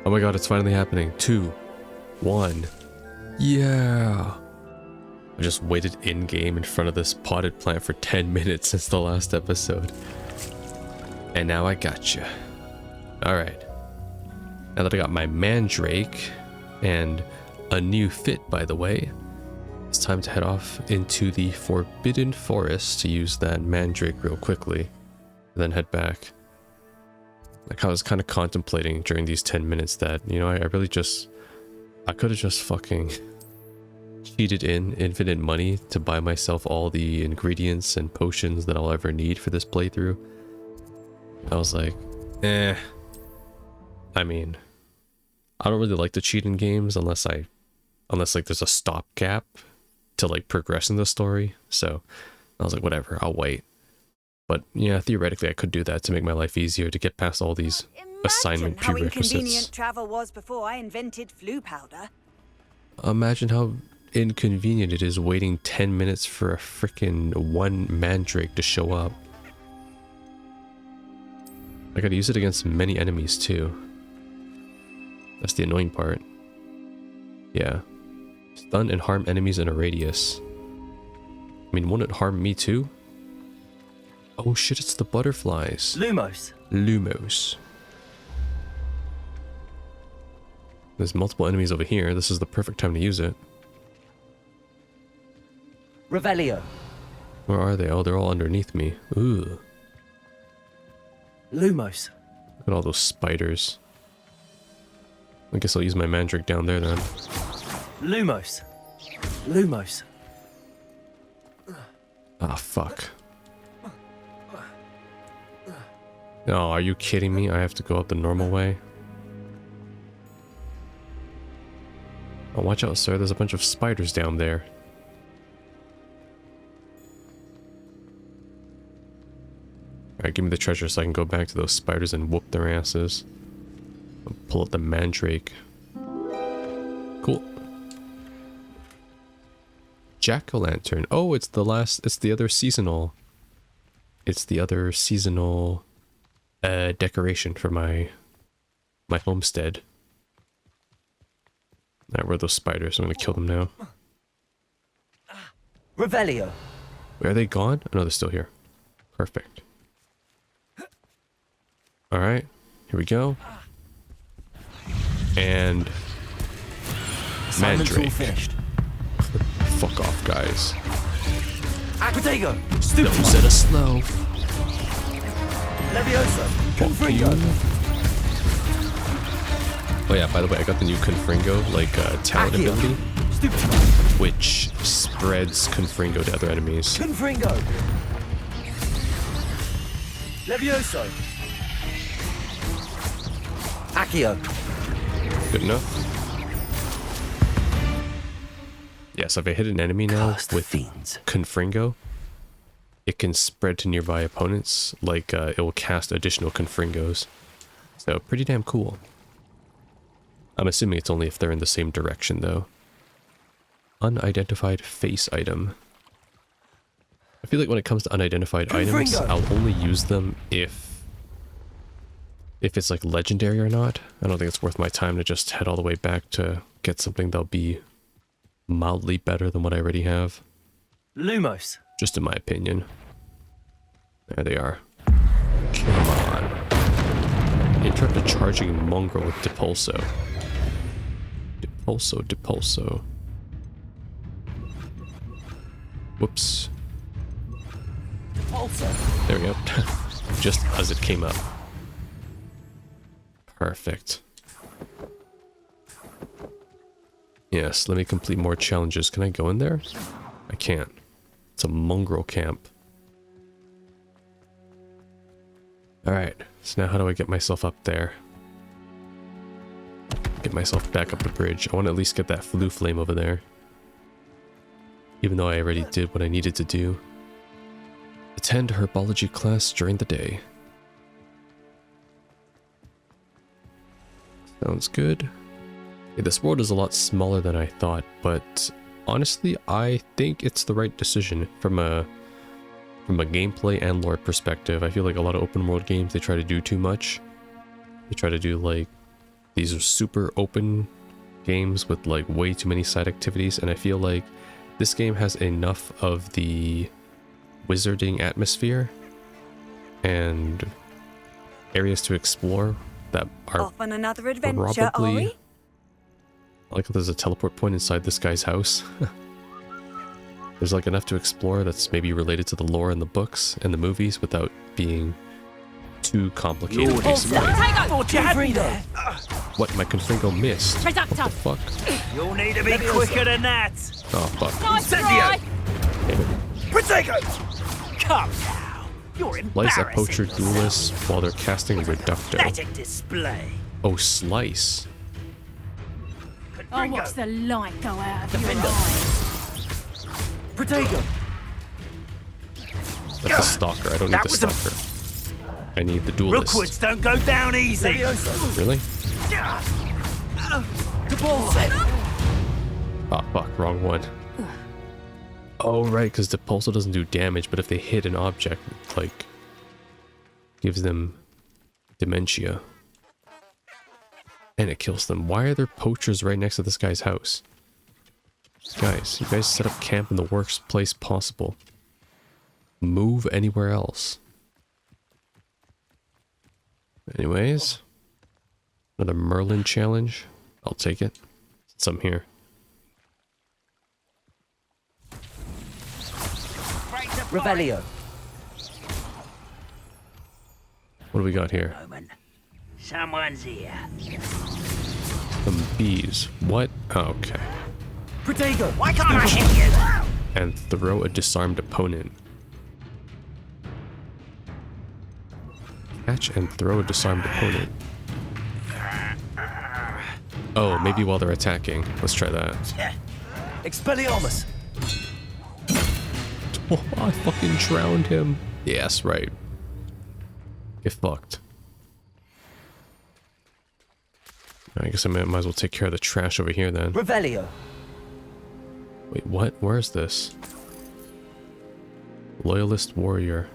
Oh my god, it's finally happening. 2, 1. Yeah. I just waited in-game in front of this potted plant for 10 minutes since the last episode. And now I gotcha. Alright. Now that I got my mandrake and a new fit, by the way, it's time to head off into the Forbidden Forest to use that mandrake real quickly, and then head back. Like, I was kind of contemplating during these 10 minutes that, you know, I could have just fucking cheated in infinite money to buy myself all the ingredients and potions that I'll ever need for this playthrough. I was like, I mean, I don't really like to cheat in games unless like there's a stopgap to like progress in the story. So I was like, whatever, I'll wait. But yeah, theoretically I could do that to make my life easier to get past all these assignment prerequisites. Imagine how inconvenient travel was before I invented flu powder. Imagine how inconvenient it is waiting 10 minutes for a freaking one mandrake to show up. I gotta use it against many enemies too. That's the annoying part. Yeah. Stun and harm enemies in a radius. I mean, won't it harm me too? Oh shit, it's the butterflies. Lumos. Lumos. There's multiple enemies over here. This is the perfect time to use it. Revelio. Where are they? Oh, they're all underneath me. Ooh. Lumos. Look at all those spiders. I guess I'll use my mandrake down there then. Lumos. Lumos. Ah, fuck. Oh, are you kidding me? I have to go up the normal way? Oh, watch out, sir. There's a bunch of spiders down there. Alright, give me the treasure so I can go back to those spiders and whoop their asses. I'll pull out the mandrake. Cool. Jack-o'-lantern. Oh, it's the other seasonal. It's the other seasonal decoration for my homestead. Alright, where are those spiders? I'm gonna kill them now. Revelio. Where are they gone? Oh, no, they're still here. Perfect. Alright, here we go. And mandrake. Finished. Fuck off, guys. Aquatego. Those that are slow. Levioso. Fuck you. Oh yeah, by the way, I got the new Confringo, like, talent Accio. ability, Stupid. which spreads Confringo to other enemies. Confringo. Levioso. Accio. Good enough. Yeah, so if I hit an enemy now Cast with fiends. Confringo, it can spread to nearby opponents, like it will cast additional Confringos. So pretty damn cool. I'm assuming it's only if they're in the same direction though. Unidentified face item. I feel like when it comes to unidentified items, I'll only use them if it's like legendary or not. I don't think it's worth my time to just head all the way back to get something that'll be mildly better than what I already have. Lumos. Just in my opinion. There they are. Come on. Interrupt a charging mongrel with Depulso. Depulso. Whoops. Also. There we go. Just as it came up. Perfect. Yes, let me complete more challenges. Can I go in there? I can't. It's a mongrel camp. Alright, so now how do I get myself up there? Get myself back up the bridge. I want to at least get that flu flame over there. Even though I already did what I needed to do. Attend herbology class during the day. Sounds good. Yeah, this world is a lot smaller than I thought, but honestly, I think it's the right decision from a gameplay and lore perspective. I feel like a lot of open world games, they try to do too much. They try to do like these are super open games with like way too many side activities, and I feel like this game has enough of the wizarding atmosphere and areas to explore that are Off on another adventure, are probably... we? Like there's a teleport point inside this guy's house. There's like enough to explore that's maybe related to the lore in the books and the movies without being too complicated, Lord, basically. What, my Confringo missed? What the fuck? You'll need to be quicker than that. Oh, fuck. Incendio! Damn it. Protego! Come now. You're Slice a embarrassing poacher duelist while they're casting Reducto. Pathetic display. Oh, slice. Oh, watch the light go out of your Defender. eyes. Protego! That's a stalker. I don't need That the was a- stalker. I need the duelist. Rookwoods don't go down easy. Really? The ball set. Oh, fuck. Wrong one. Oh, right, because the pulsar doesn't do damage, but if they hit an object, it, like, gives them dementia. And it kills them. Why are there poachers right next to this guy's house? Guys, you guys set up camp in the worst place possible. Move anywhere else. Anyways. Another Merlin challenge. I'll take it. Since I'm here. Revelio. What do we got here? Someone's here. Some bees. What? Oh, okay. Protego! Why can't I hit you? And throw a disarmed opponent. Catch and throw a disarmed opponent. Oh, maybe while they're attacking. Let's try that. Expelliarmus. Oh, I fucking drowned him. Yes, right. Get fucked. I guess I might as well take care of the trash over here then. Revelio. Wait, what? Where is this? Loyalist warrior.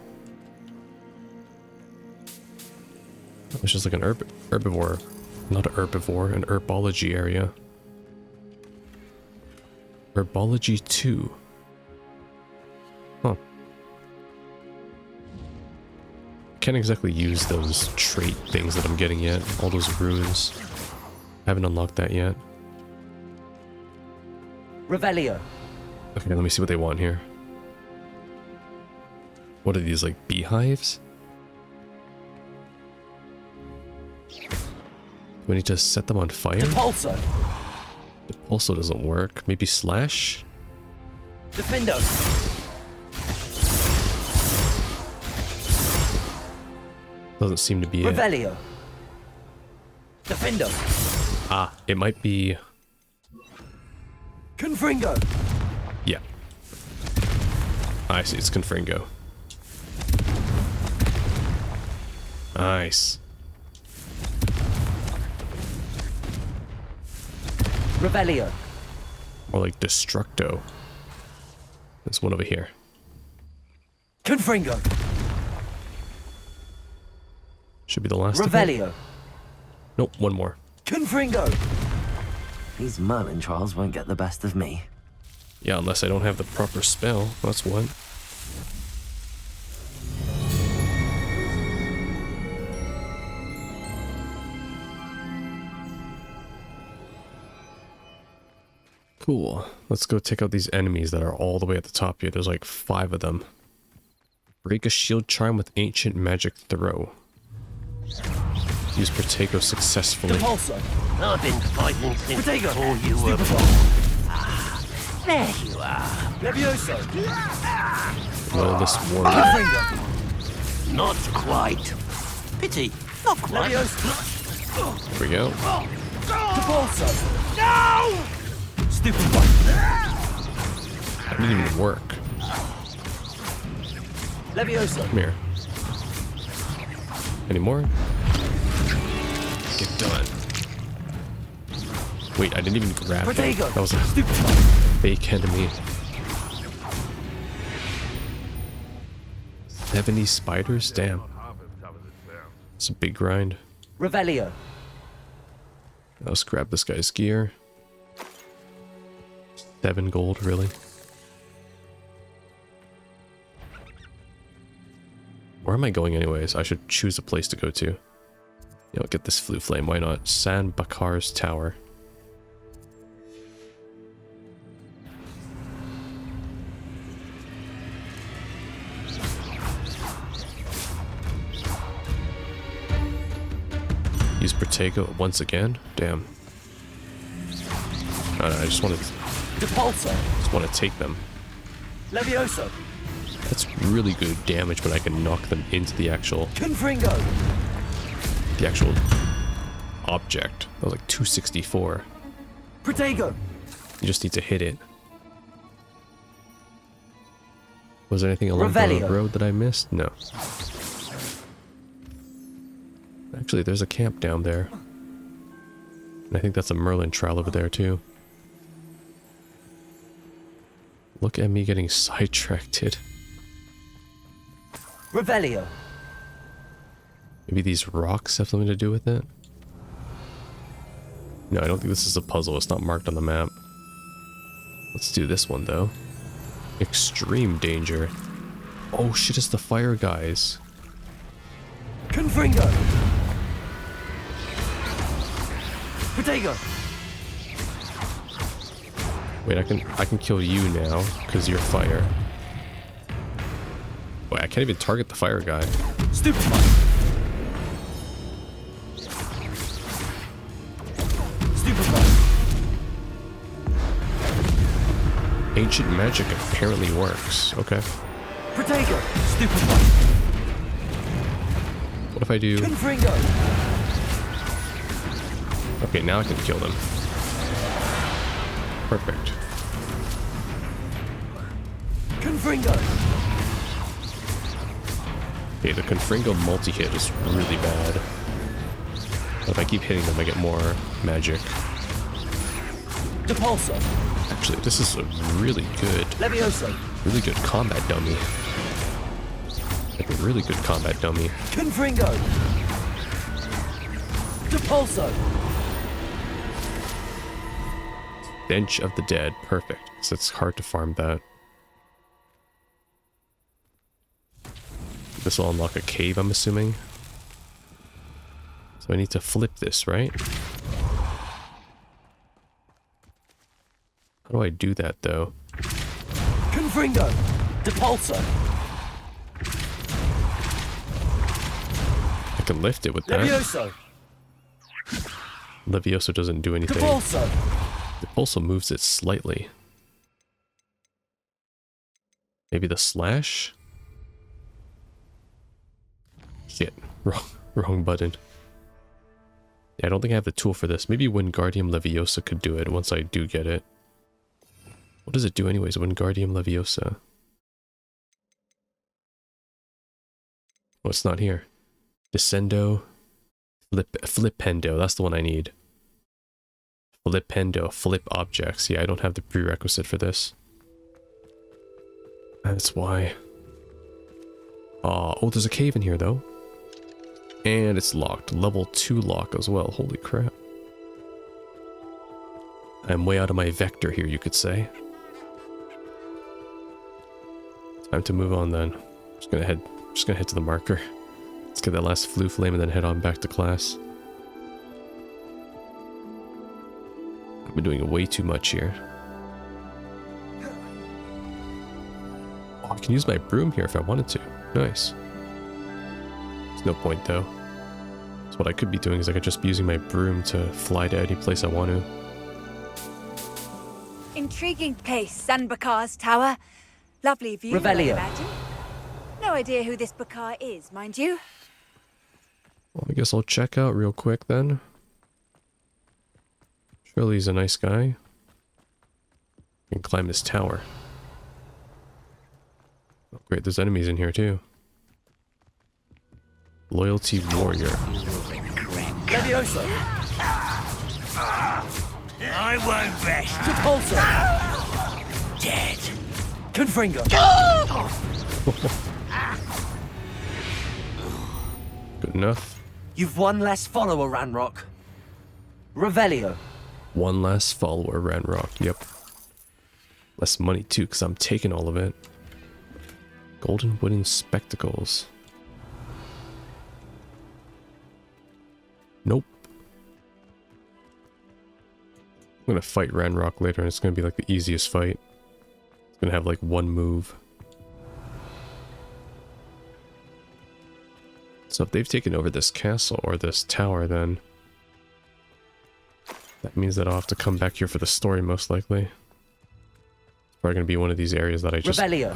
It's just like an herbivore. Not an herbivore, an herbology area. Herbology 2. Huh. Can't exactly use those trait things that I'm getting yet. All those runes. I haven't unlocked that yet. Revelio. Okay, let me see what they want here. What are these, like beehives? Do I need to set them on fire? Depulso. The pulso doesn't work. Maybe slash? Defendo. Doesn't seem to be it. Revelio. Defendo. Ah, it might be... Confringo. Yeah. I see, it's Confringo. Nice. Revelio. Or like Destructo. There's one over here. Confringo. Should be the last of it. Revelio. Nope, one more. Confringo. These Merlin trials won't get the best of me. Yeah, unless I don't have the proper spell. That's what. Cool. Let's go take out these enemies that are all the way at the top here. There's like 5 of them. Break a shield charm with ancient magic throw. Use Protego successfully. Depulso. I've been fighting since before you were born. There you are. Levioso. Loyalist warrior. Confringo. Not quite. Pity. Not quite. Levioso. There we go. Depulso. No! Stupid one. That didn't even work. Levioso. Come here. Any more? Get done. Wait, I didn't even grab him. Protego. That was a Stupid one. fake enemy. 70 spiders? Damn. It's a big grind. Revelio. Let's grab this guy's gear. 7 gold, really? Where am I going anyways? I should choose a place to go to. You know, get this flue flame, why not? San Bakar's Tower. Use Protego once again? Damn. I just want to... just want to take them. Levioso. That's really good damage when I can knock them into the actual... Confringo. the actual object. That was like 264. Protego. You just need to hit it. Was there anything along the Revelio. road that I missed? No. Actually, there's a camp down there. And I think that's a Merlin trial over there too. Look at me getting sidetracked. Revelio. Maybe these rocks have something to do with it? No, I don't think this is a puzzle. It's not marked on the map. Let's do this one though. Extreme danger. Oh shit, it's the fire guys. Confringo. Protego. Wait, I can kill you now because you're fire. Wait, I can't even target the fire guy. Stupefy. Stupefy. Ancient magic apparently works. Okay. Protego. Stupefy. What if I do... Confringo. Okay, now I can kill them. Perfect. Confringo. Okay, the Confringo multi-hit is really bad. But if I keep hitting them, I get more magic. Depulso. Actually, this is a really good combat dummy. Like a really good combat dummy. Confringo. Depulso. Bench of the Dead. Perfect. So it's hard to farm that. This will unlock a cave, I'm assuming. So I need to flip this, right? How do I do that, though? Confringo. Depulso. I can lift it with that. Levioso. Levioso doesn't do anything. Depulso. It also moves it slightly. Maybe the slash? Shit. Wrong button. Yeah, I don't think I have the tool for this. Maybe Wingardium Leviosa could do it once I do get it. What does it do anyways, Wingardium Leviosa? Oh, it's not here. Descendo. Flipendo, that's the one I need. Flipendo, flip objects. Yeah, I don't have the prerequisite for this. That's why. Oh, there's a cave in here though. And it's locked. Level 2 lock as well. Holy crap. I'm way out of my vector here, you could say. Time to move on then. Just gonna head to the marker. Let's get that last flue flame and then head on back to class. I've been doing way too much here. Oh, I can use my broom here if I wanted to. Nice. There's no point though. So what I could be doing is I could just be using my broom to fly to any place I want to. Intriguing place, San Bakar's Tower. Lovely view, Revelio. I imagine. No idea who this Bakar is, mind you. Well, I guess I'll check out real quick then. Surely he's a nice guy. I can climb this tower. Oh great, there's enemies in here too. Loyalty Warrior. Levioso. I won't rest. Depulso. Dead. Confringo. Good enough. You've one less follower, Ranrock. Revelio. One last follower, Ranrock. Yep. Less money too, because I'm taking all of it. Golden wooden spectacles. Nope. I'm gonna fight Ranrock later, and it's gonna be like the easiest fight. It's gonna have like one move. So if they've taken over this castle or this tower, then that means that I'll have to come back here for the story, most likely. It's probably gonna be one of these areas that I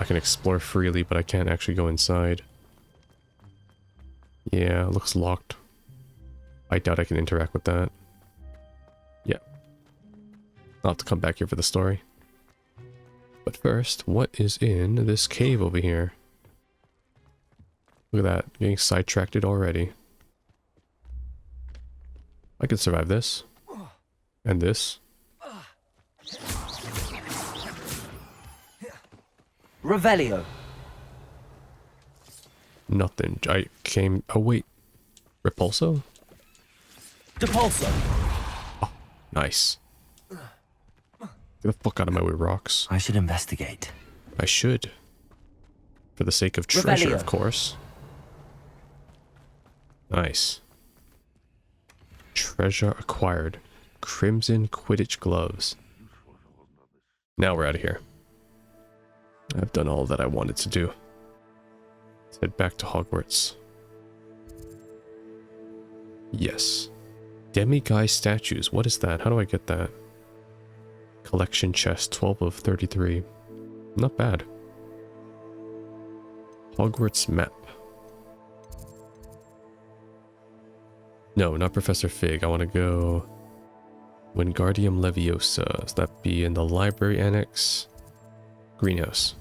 can explore freely, but I can't actually go inside. Yeah, it looks locked. I doubt I can interact with that. Yeah. I'll have to come back here for the story. But first, what is in this cave over here? Look at that, getting sidetracked already. I can survive this. And this. Revelio. Nothing. I came... Oh, wait. Repulso? Depulso. Oh, nice. Get the fuck out of my way, rocks. I should investigate. I should. For the sake of treasure, Revelio. of course. Nice. Treasure acquired. Crimson Quidditch gloves. Now we're out of here. I've done all that I wanted to do. Let's head back to Hogwarts. Yes. Demiguise statues. What is that? How do I get that? Collection chest. 12 of 33. Not bad. Hogwarts map. No, not Professor Fig. I want to go... Wingardium Leviosa. So that be in the library annex. Greenhouse.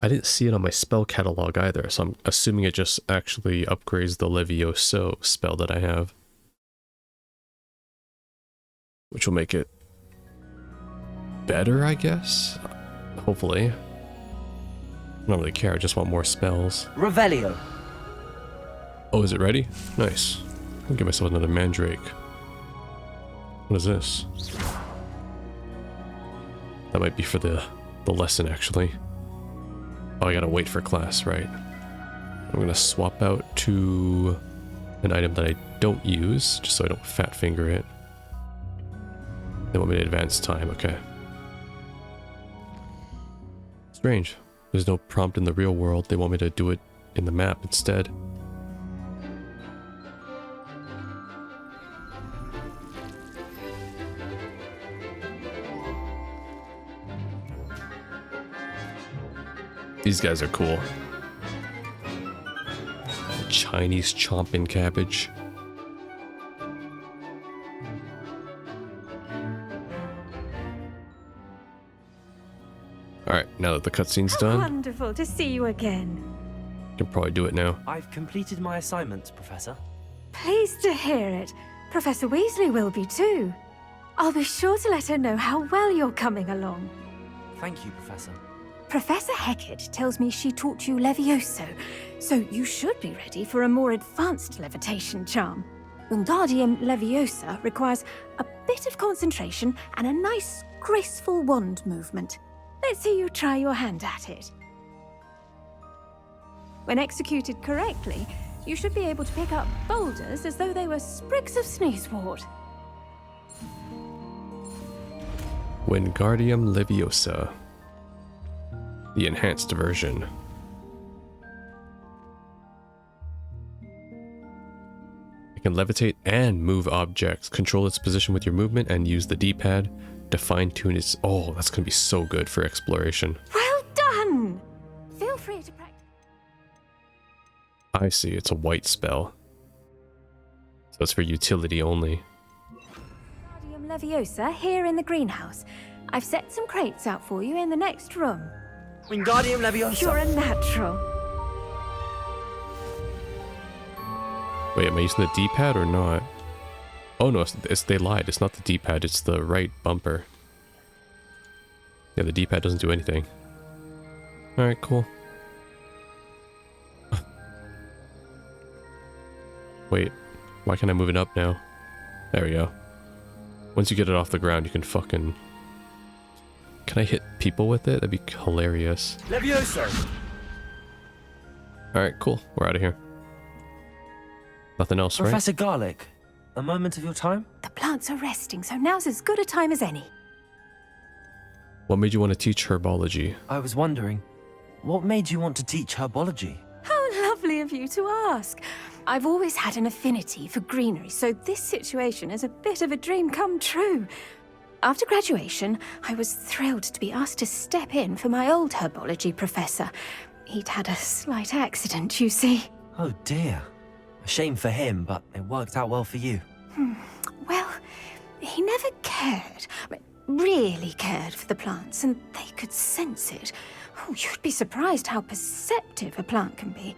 I didn't see it on my spell catalog either, so I'm assuming it just actually upgrades the Levioso spell that I have. Which will make it better, I guess? Hopefully. I don't really care, I just want more spells. Revelio. Oh, is it ready? Nice. I'll give myself another mandrake. What is this? That might be for the lesson, actually. Oh, I gotta wait for class, right? I'm gonna swap out to an item that I don't use, just so I don't fat finger it. They want me to advance time, okay. Strange. There's no prompt in the real world. They want me to do it in the map instead. These guys are cool. Chinese chomping cabbage. Alright, now that the cutscene's done, Wonderful to see you again. I can probably do it now. I've completed my assignments, Professor. Pleased to hear it. Professor Weasley will be too. I'll be sure to let her know how well you're coming along. Thank you, Professor. Professor Hecat tells me she taught you Levioso, so you should be ready for a more advanced levitation charm. Wingardium Leviosa requires a bit of concentration and a nice, graceful wand movement. Let's see you try your hand at it. When executed correctly, you should be able to pick up boulders as though they were sprigs of sneezewort. Wingardium Leviosa. The enhanced version. It can levitate and move objects. Control its position with your movement and use the D-pad to fine-tune its... Oh, that's going to be so good for exploration. Well done! Feel free to practice. I see, it's a white spell. So it's for utility only. Wingardium Leviosa here in the greenhouse. I've set some crates out for you in the next room. Wingardium Leviosa. You're a natural. Wait, am I using the D-pad or not? Oh no, they lied. It's not the D-pad, it's the right bumper. Yeah, the D-pad doesn't do anything. Alright, cool. Wait, why can't I move it up now? There we go. Once you get it off the ground, you can fucking... Can I hit people with it? That'd be hilarious. Levioso! Alright, cool. We're out of here. Nothing else, right? Professor Garlic, a moment of your time? The plants are resting, so now's as good a time as any. What made you want to teach herbology? I was wondering, what made you want to teach herbology? How lovely of you to ask. I've always had an affinity for greenery, so this situation is a bit of a dream come true. After graduation, I was thrilled to be asked to step in for my old herbology professor. He'd had a slight accident, you see. Oh dear. A shame for him, but it worked out well for you. Well, he never cared, really cared for the plants, and they could sense it. Oh, you'd be surprised how perceptive a plant can be.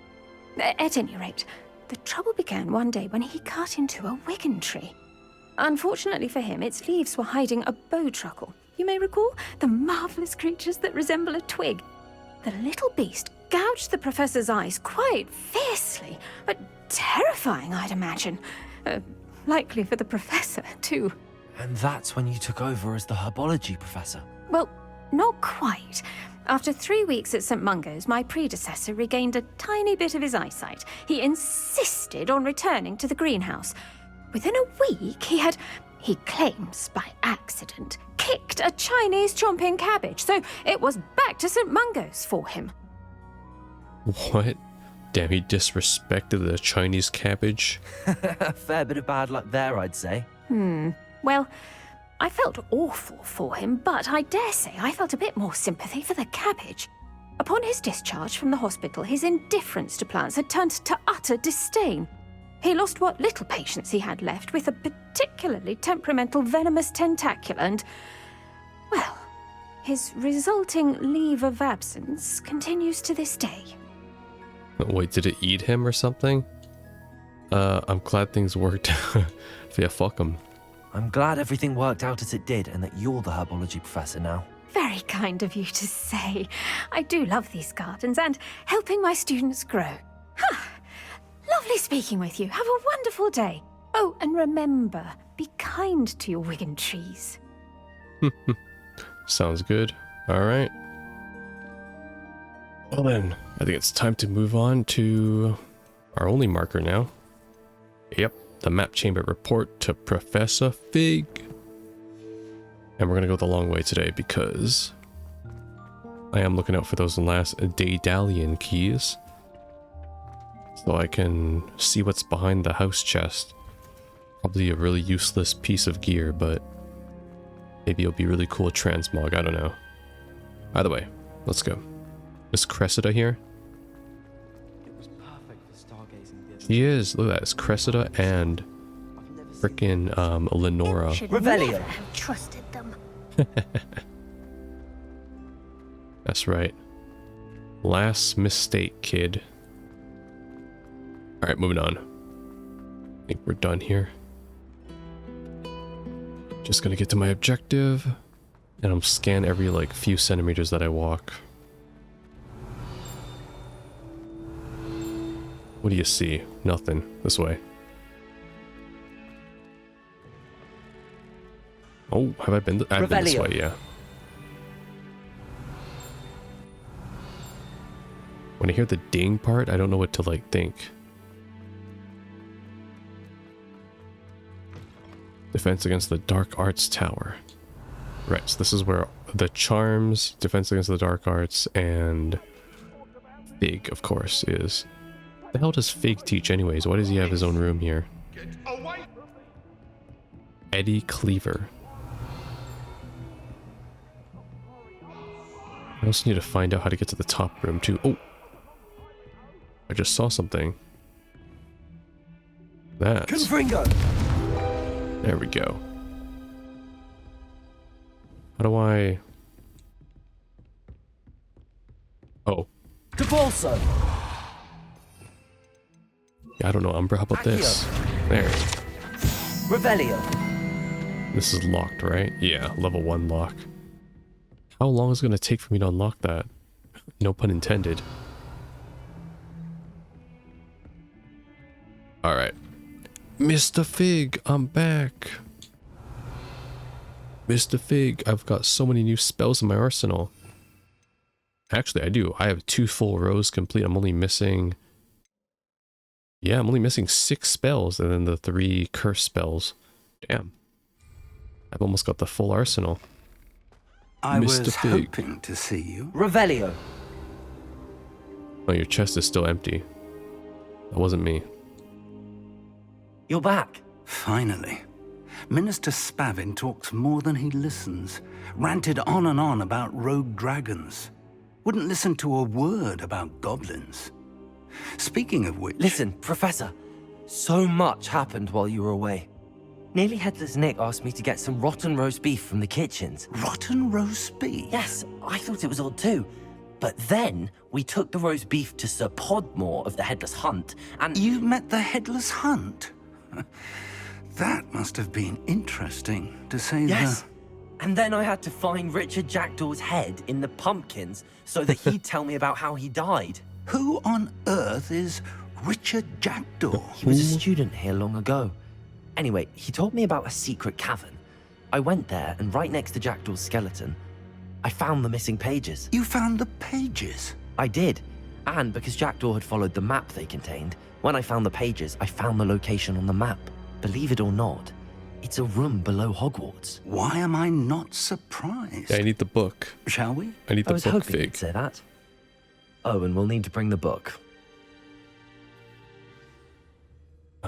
At any rate, the trouble began one day when he cut into a wigan tree. Unfortunately for him, its leaves were hiding a bowtruckle. You may recall the marvellous creatures that resemble a twig. The little beast gouged the professor's eyes quite fiercely, but terrifying, I'd imagine. Likely for the professor, too. And that's when you took over as the herbology professor. Well, not quite. After 3 weeks at St. Mungo's, my predecessor regained a tiny bit of his eyesight. He insisted on returning to the greenhouse. Within a week, he claims by accident, kicked a Chinese chomping cabbage, so it was back to St. Mungo's for him. What? Damn, he disrespected the Chinese cabbage. A fair bit of bad luck there, I'd say. Well, I felt awful for him, but I dare say I felt a bit more sympathy for the cabbage. Upon his discharge from the hospital, his indifference to plants had turned to utter disdain. He lost what little patience he had left with a particularly temperamental venomous tentacula and, well, his resulting leave of absence continues to this day. Wait, did it eat him or something? I'm glad things worked out. Yeah, fuck him. I'm glad everything worked out as it did and that you're the herbology professor now. Very kind of you to say. I do love these gardens and helping my students grow. Lovely speaking with you. Have a wonderful day. Oh, and remember, be kind to your wigan trees. Sounds good. Alright. Well then, I think it's time to move on to our only marker now. Yep, the map chamber report to Professor Fig. And we're gonna go the long way today because I am looking out for those last Daedalian keys. So I can see what's behind the house chest. Probably a really useless piece of gear, but maybe it'll be really cool transmog, I don't know. Either way, let's go. Is Cressida here? It was perfect for stargazing. She is. Look at that. It's Cressida and frickin' Lenora. Should Revelio. never have trusted them. That's right. Last mistake, kid. Alright, moving on. I think we're done here. Just gonna get to my objective. And I'm scan every like few centimeters that I walk. What do you see? Nothing. This way. Oh, have I been? I've been this Revelio. way, yeah. When I hear the ding part, I don't know what to like think. Defense against the Dark Arts Tower. Right, so this is where the charms, defense against the dark arts, and Fig, of course, is. What the hell does Fig teach anyways? Why does he have his own room here? Eddie Cleaver. I also need to find out how to get to the top room too. Oh! I just saw something. That's... Confringo! There we go. How do I... Oh. Devolso! Yeah, I don't know, Umbra, how about this? There. Revelio! This is locked, right? Yeah, level 1 lock. How long is it going to take for me to unlock that? No pun intended. Alright. Mr. Fig, I'm back. Mr. Fig, I've got so many new spells in my arsenal. Actually, I do. I have 2 full rows complete. I'm only missing... Yeah, I'm only missing 6 spells and then the 3 curse spells. Damn. I've almost got the full arsenal. I Mr. was Fig. hoping to see you. Revelio. Oh, your chest is still empty. That wasn't me. You're back. Finally. Minister Spavin talks more than he listens. Ranted on and on about rogue dragons. Wouldn't listen to a word about goblins. Speaking of which... Listen, Professor. So much happened while you were away. Nearly Headless Nick asked me to get some rotten roast beef from the kitchens. Rotten roast beef? Yes, I thought it was odd too. But then we took the roast beef to Sir Podmore of the Headless Hunt, and... You met the Headless Hunt? That must have been interesting, to say Yes. the... And then I had to find Richard Jackdaw's head in the pumpkins so that he'd tell me about how he died. Who on earth is Richard Jackdaw? He was a student here long ago. Anyway, he told me about a secret cavern. I went there, and right next to Jackdaw's skeleton, I found the missing pages. You found the pages? I did. And because Jackdaw had followed the map they contained, when I found the pages, I found the location on the map. Believe it or not, it's a room below Hogwarts. Why am I not surprised? Yeah, I need the book. Shall we? I need I the was book, hoping Fig. you'd say that. Oh, and we'll need to bring the book.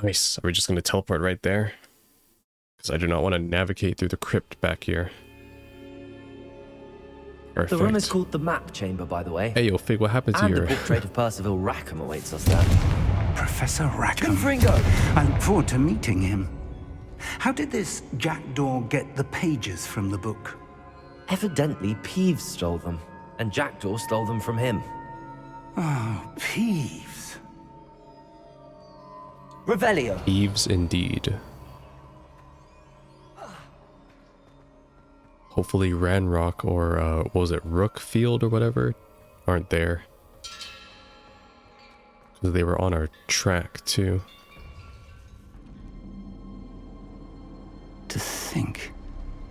Nice. Are we just going to teleport right there? Because I do not want to navigate through the crypt back here. Perfect. The room is called the Map Chamber, by the way. Hey, yo, Fig, what happened to And your... the portrait of Percival Rackham awaits us there. Professor Rackham. Confringo! I look forward to meeting him. How did this Jackdaw get the pages from the book? Evidently, Peeves stole them, and Jackdaw stole them from him. Oh, Peeves. Revelio. Eves, indeed. Hopefully Ranrock or, what was it, Rookfield or whatever, aren't there. Because they were on our track, too. To think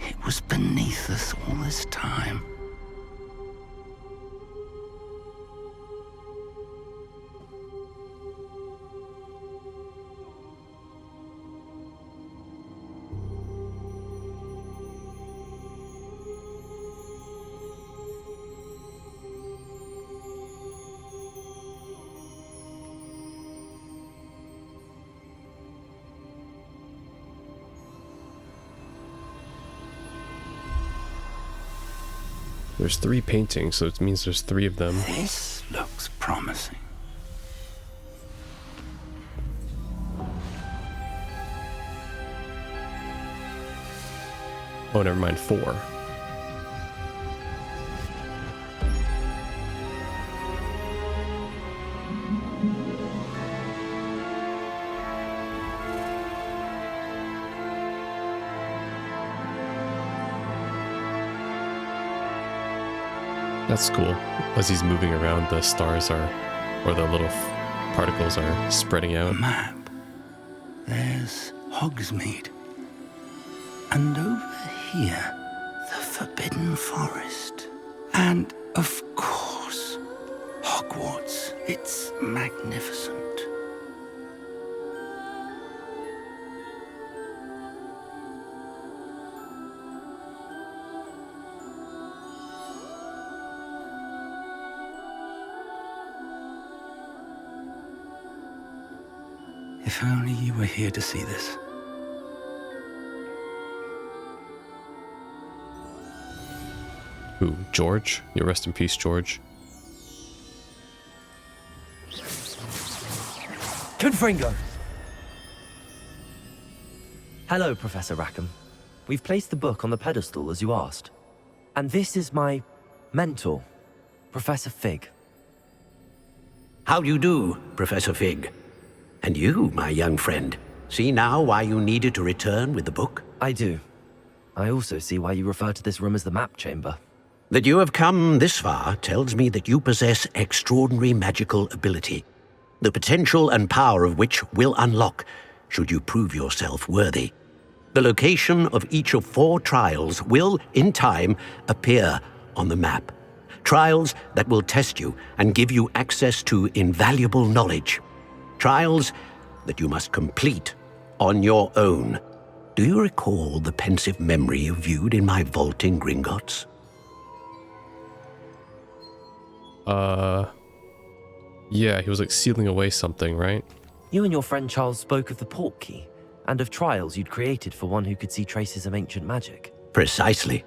it was beneath us all this time. There's 3 paintings, so it means there's 3 of them. This looks promising. Oh, never mind, 4. That's cool. As he's moving around, the stars are, or the little particles are spreading out. Map. There's Hogsmeade. And over here, the Forbidden Forest. And, of course, Hogwarts. It's magnificent. If only you were here to see this. Ooh, George? You rest in peace, George. Confringo! Hello, Professor Rackham. We've placed the book on the pedestal as you asked. And this is my mentor, Professor Fig. How do you do, Professor Fig? And you, my young friend, see now why you needed to return with the book? I do. I also see why you refer to this room as the Map Chamber. That you have come this far tells me that you possess extraordinary magical ability, the potential and power of which will unlock should you prove yourself worthy. The location of each of 4 trials will, in time, appear on the map. Trials that will test you and give you access to invaluable knowledge. Trials that you must complete on your own. Do you recall the pensive memory you viewed in my vault in Gringotts? Yeah, he was like sealing away something, right? You and your friend Charles spoke of the port key, and of trials you'd created for one who could see traces of ancient magic. Precisely.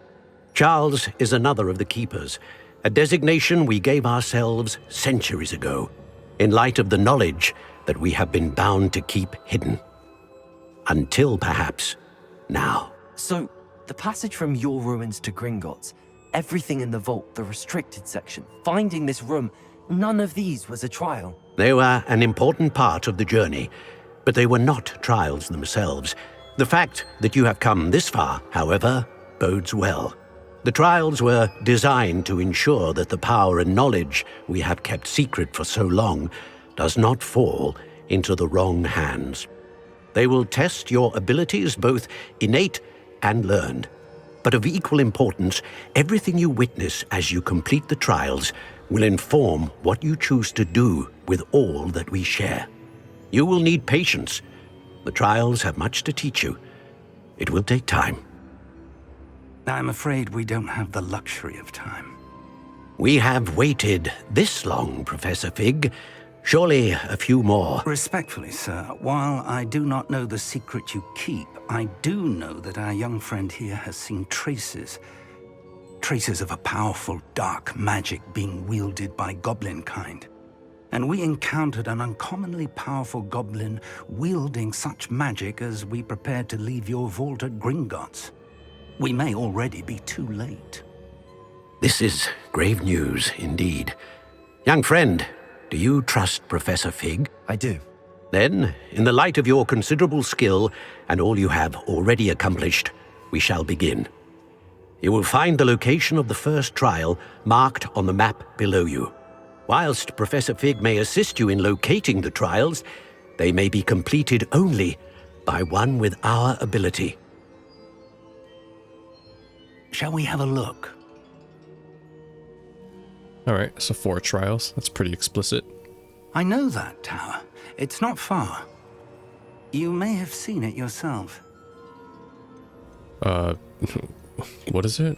Charles is another of the keepers, a designation we gave ourselves centuries ago, in light of the knowledge that we have been bound to keep hidden. Until perhaps now. So, the passage from your ruins to Gringotts, everything in the vault, the restricted section, finding this room, none of these was a trial. They were an important part of the journey, but they were not trials themselves. The fact that you have come this far, however, bodes well. The trials were designed to ensure that the power and knowledge we have kept secret for so long does not fall into the wrong hands. They will test your abilities, both innate and learned. But of equal importance, everything you witness as you complete the trials will inform what you choose to do with all that we share. You will need patience. The trials have much to teach you. It will take time. I'm afraid we don't have the luxury of time. We have waited this long, Professor Fig. Surely a few more. Respectfully, sir, while I do not know the secret you keep, I do know that our young friend here has seen traces of a powerful dark magic being wielded by goblin kind. And we encountered an uncommonly powerful goblin wielding such magic as we prepared to leave your vault at Gringotts. We may already be too late. This is grave news indeed. Young friend, do you trust Professor Fig? I do. Then, in the light of your considerable skill and all you have already accomplished, we shall begin. You will find the location of the first trial marked on the map below you. Whilst Professor Fig may assist you in locating the trials, they may be completed only by one with our ability. Shall we have a look? Alright, so 4 trials. That's pretty explicit. I know that tower. It's not far. You may have seen it yourself. What is it?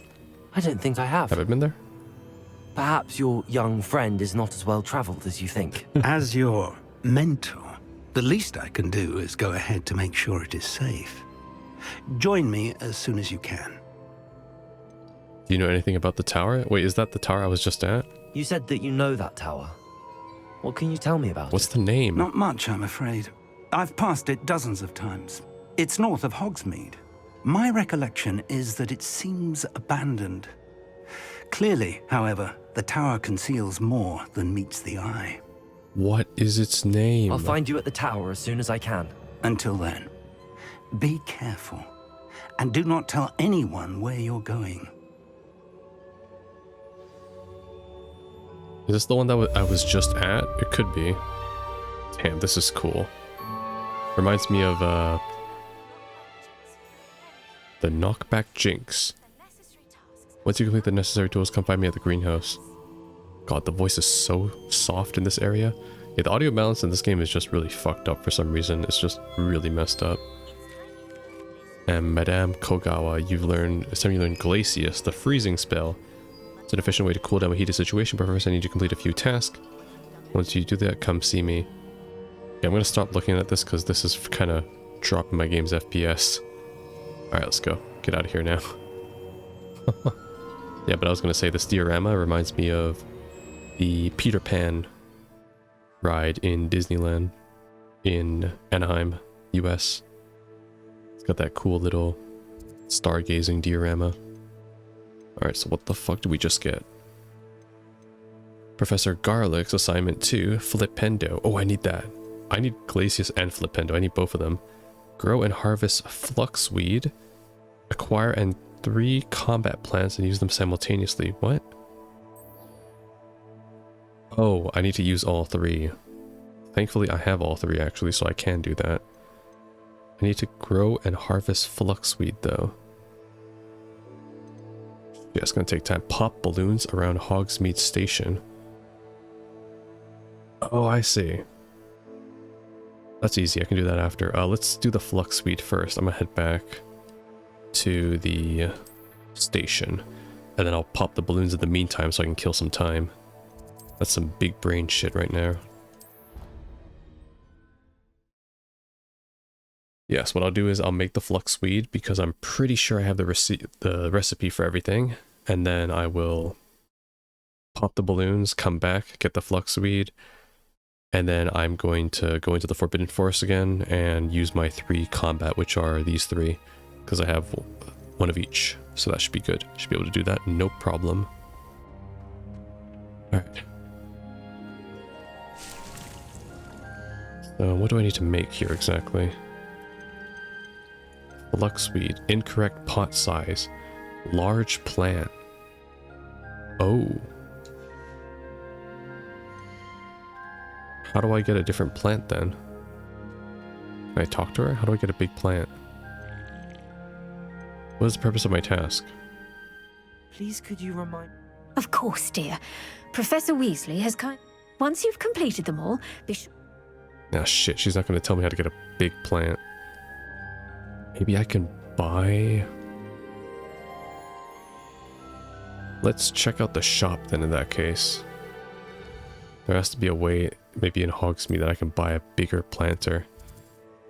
I don't think I have. Have I been there? Perhaps your young friend is not as well traveled as you think. As your mentor, the least I can do is go ahead to make sure it is safe. Join me as soon as you can. Do you know anything about the tower? Wait, is that the tower I was just at? You said that you know that tower. What can you tell me about What's it? the name? Not much, I'm afraid. I've passed it dozens of times. It's north of Hogsmeade. My recollection is that it seems abandoned. Clearly, however, the tower conceals more than meets the eye. What is its name? I'll find you at the tower as soon as I can. Until then, be careful, and do not tell anyone where you're going. Is this the one that I was just at? It could be. Damn, this is cool. Reminds me of, the Knockback Jinx. Once you complete the necessary tools, come find me at the greenhouse. God, the voice is so soft in this area. Yeah, the audio balance in this game is just really fucked up for some reason. It's just really messed up. And Madame Kogawa, it's time you learn Glacius, the freezing spell. It's an efficient way to cool down a heated situation, but first I need you to complete a few tasks. Once you do that, come see me. Yeah, I'm gonna stop looking at this because this is kind of dropping my game's FPS. Alright, let's go. Get out of here now. Yeah, but I was gonna say this diorama reminds me of the Peter Pan ride in Disneyland in Anaheim, US. It's got that cool little stargazing diorama. Alright, so what the fuck did we just get? Professor Garlick's assignment 2, Flipendo. Oh, I need that. I need Glacius and Flipendo. I need both of them. Grow and harvest fluxweed. Acquire and 3 combat plants and use them simultaneously. What? Oh, I need to use all 3. Thankfully, I have all 3 actually, so I can do that. I need to grow and harvest fluxweed though. Yeah, it's gonna take time. Pop balloons around Hogsmeade Station. Oh, I see. That's easy. I can do that after. Let's do the fluxweed first. I'm gonna head back to the station, and then I'll pop the balloons in the meantime so I can kill some time. That's some big brain shit right now. Yes, what I'll do is I'll make the fluxweed because I'm pretty sure I have the recipe for everything, and then I will pop the balloons, come back, get the fluxweed, and then I'm going to go into the Forbidden Forest again and use my 3 combat, which are these 3, because I have one of each, so that should be good. Should be able to do that, no problem. Alright. So what do I need to make here exactly? Fluxweed, incorrect pot size, large plant. Oh. How do I get a different plant then? Can I talk to her? How do I get a big plant? What is the purpose of my task? Please, could you remind... Of course, dear. Professor Weasley has Once you've completed them all, be sure... Ah, shit, she's not going to tell me how to get a big plant. Maybe I can buy... Let's check out the shop then in that case. There has to be a way, maybe in Hogsmeade, that I can buy a bigger planter.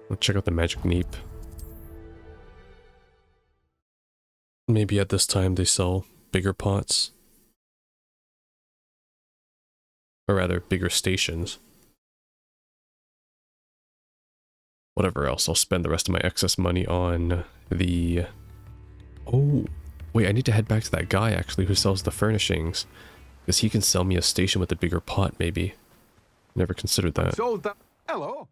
Let's check out the magic neep. Maybe at this time they sell bigger pots. Or rather, bigger stations. Whatever else, I'll spend the rest of my excess money on the... Oh, wait, I need to head back to that guy actually who sells the furnishings. Because he can sell me a station with a bigger pot, maybe. Never considered that. Sold that. Hello.